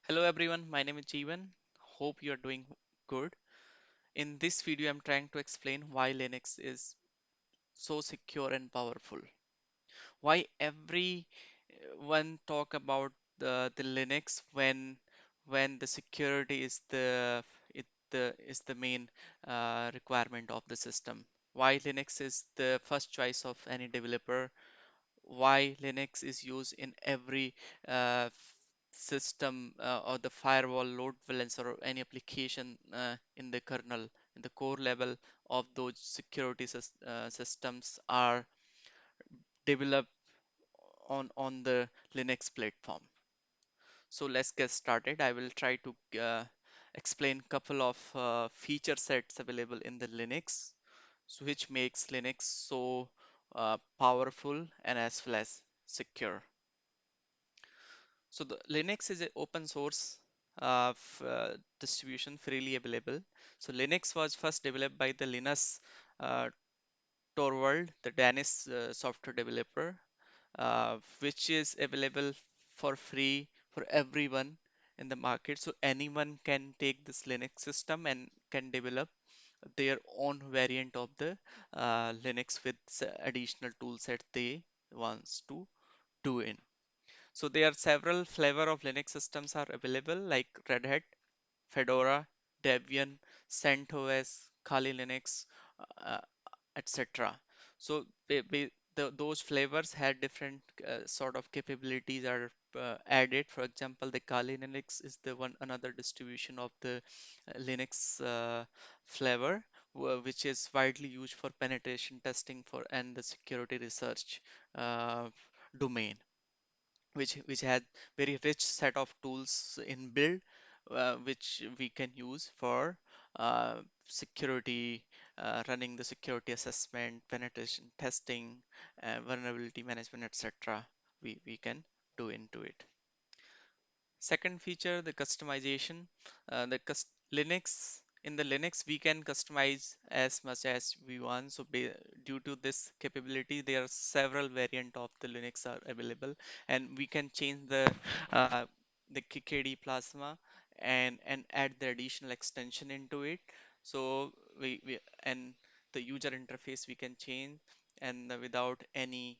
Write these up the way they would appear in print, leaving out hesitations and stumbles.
Hello everyone, my name is Jeevan. Hope you are doing good. In this video, I'm trying to explain why Linux is so secure and powerful. Why everyone talk about the Linux when the security is the main requirement of the system. Why Linux is the first choice of any developer, why Linux is used in every system or the firewall load balancer or any application in the kernel, in the core level of those security systems are developed on the Linux platform. So let's get started. I will try to explain couple of feature sets available in the Linux, so which makes Linux so powerful and as well as secure. So the Linux is an open source distribution freely available. So Linux was first developed by the Linus uh, Torvald, the Danish software developer, which is available for free for everyone in the market. So anyone can take this Linux system and can develop their own variant of the Linux with additional tool set they wants to do in. So there are several flavor of Linux systems are available like Red Hat, Fedora, Debian, CentOS, Kali Linux, uh, etc. So those flavors had different sort of capabilities are added. For example, the Kali Linux is the one another distribution of the Linux flavor, which is widely used for penetration testing for and the security research uh, domain, which had very rich set of tools in build, which we can use for security, running the security assessment, penetration testing, vulnerability management, etc. We can do into it. Second feature, the customization. Linux, in the Linux, we can customize as much as we want. So due to this capability, there are several variant of the Linux are available, and we can change uh, the KKD Plasma and add the additional extension into it. So we and the user interface we can change and without any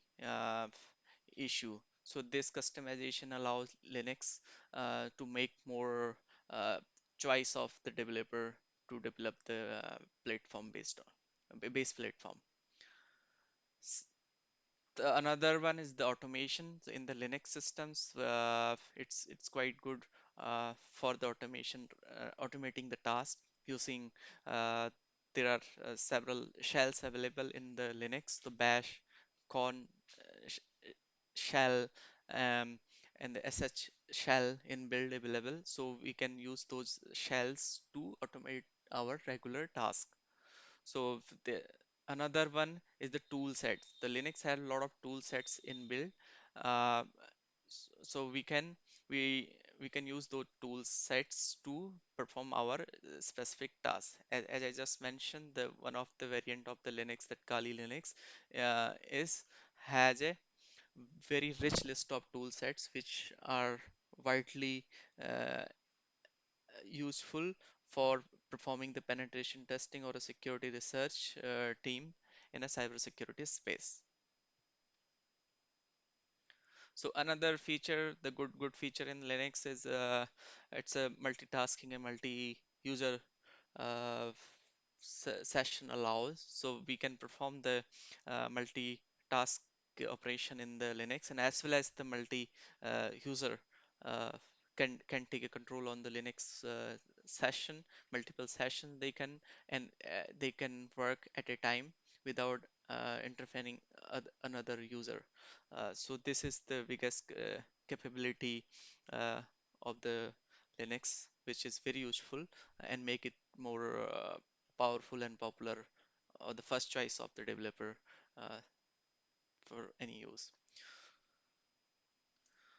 issue. So this customization allows Linux to make more uh, choice of the developer to develop the platform based on base platform. S- Another one is the automation. So in the Linux systems. It's quite good for the automation, automating the task using. Uh, there are several shells available in the Linux, the Bash, Corn, sh shell, and the sh shell in build available. So we can use those shells to automate our regular task. So another one is the tool sets. The Linux had a lot of tool sets in build. Uh, so we we can use those tool sets to perform our specific tasks. As I just mentioned, the one of the variant of the Linux, that Kali Linux, is has a very rich list of tool sets which are widely uh, useful for performing the penetration testing or a security research team in a cybersecurity space. So another feature, the good feature in Linux is it's a multitasking and multi-user uh, session allows. So we can perform the multi-task operation in the Linux, and as well as the multi-user uh, can take a control on the Linux session, multiple sessions they can, and they can work at a time without interfering another user. So this is the biggest capability uh, of the Linux, which is very useful and make it more powerful and popular, or the first choice of the developer uh, for any use.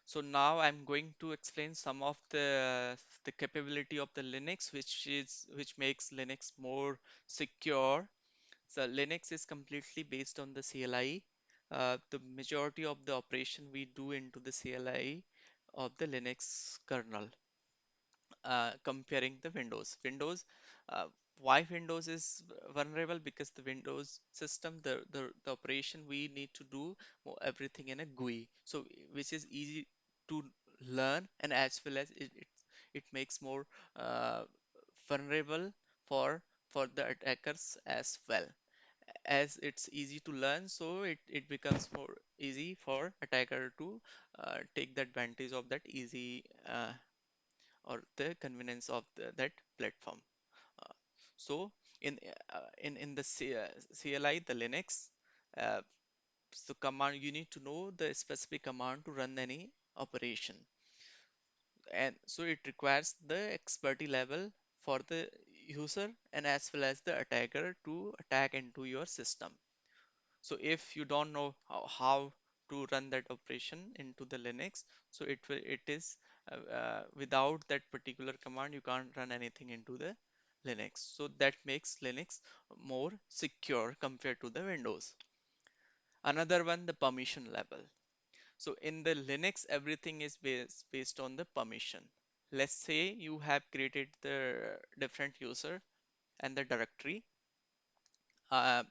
So now I'm going to explain some of the capability of the Linux, which makes Linux more secure. So Linux is completely based on the CLI. The majority of the operation we do into the CLI of the Linux kernel. comparing the Windows, uh, why Windows is vulnerable? Because the Windows system, the operation we need to do everything in a GUI, so which is easy to learn, and as well as it makes more uh, vulnerable for the attackers as well. As it's easy to learn, so it becomes more easy for attacker to take the advantage of that easy or the convenience of that platform. Uh, so in the CLI, the Linux, uh, so command, you need to know the specific command to run any operation, and so it requires the expertise level for the user and as well as the attacker to attack into your system. So if you don't know how to run that operation into the Linux, so it is without that particular command you can't run anything into the Linux. So that makes Linux more secure compared to the Windows. Another one, the permission level. So in the Linux, everything is based on the permission. Let's say you have created the different user and the directory. Uh,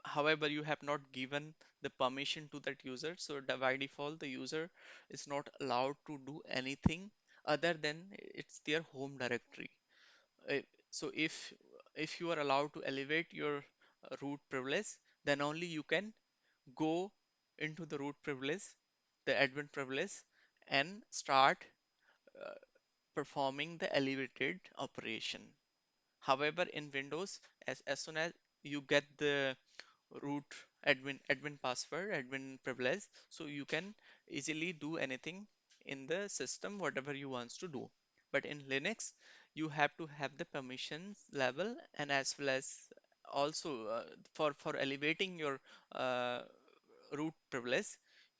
However, you have not given the permission to that user, so by default the user is not allowed to do anything other than it's their home directory. Uh, so if you are allowed to elevate your root privilege, then only you can go into the root privilege, the admin privilege, and start uh, performing the elevated operation. However, in Windows, as soon as you get the root admin password, admin privilege, so you can easily do anything in the system whatever you wants to do. But in Linux, you have to have the permissions level, and as well as also for elevating your uh, root privilege,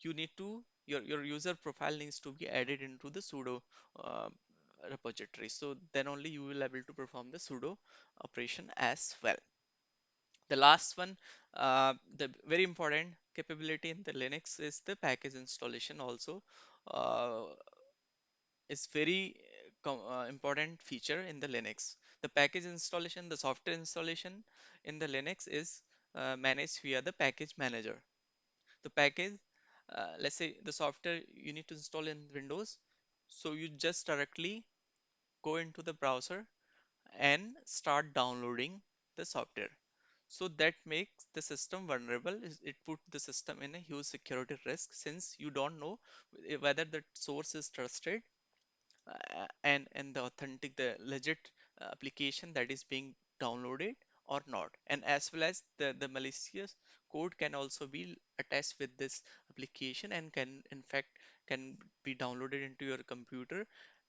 you need to your user profile needs to be added into the sudo uh, repository, so then only you will able to perform the sudo operation as well. The last one, the very important capability in the Linux is the package installation also. Uh, is very important feature in the Linux. The package installation, the software installation in the Linux is managed via the package manager. The package, let's say the software you need to install in Windows, so you just directly go into the browser and start downloading the software. So that makes the system vulnerable. It put the system in a huge security risk, since you don't know whether the source is trusted and the authentic, the legit application that is being downloaded or not. And as well as the malicious code can also be attached with this application and can in fact can be downloaded into your computer.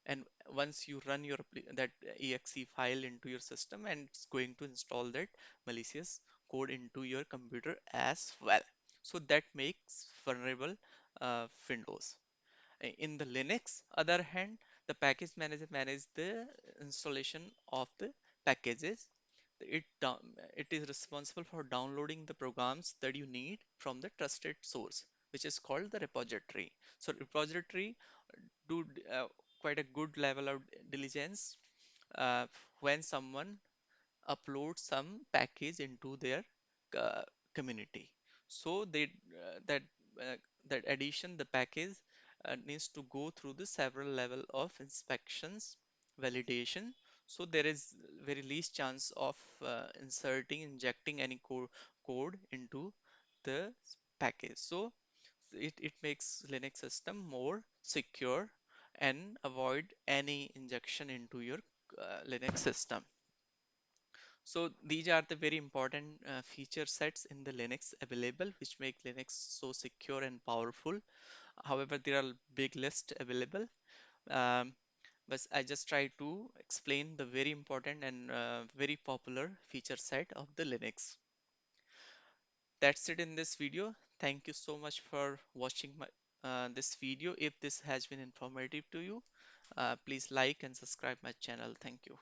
And once you run that exe file into your system, and it's going to install that malicious code into your computer as well. So that makes vulnerable Windows. In the Linux, other hand, the package manager manages the installation of the packages. It is responsible for downloading the programs that you need from the trusted source, which is called the repository. So repository do quite a good level of diligence uh, when someone upload some package into their uh, community. So that uh, that addition, the package needs to go through the several level of inspections, validation. So there is very least chance of injecting any code into the package. So it makes Linux system more secure and avoid any injection into your Linux system. So these are the very important feature sets in the Linux available, which make Linux so secure and powerful. However, there are big list available. Um, but I just try to explain the very important and very popular feature set of the Linux. That's it in this video. Thank you so much for watching this video. If this has been informative to you, please like and subscribe my channel. Thank you.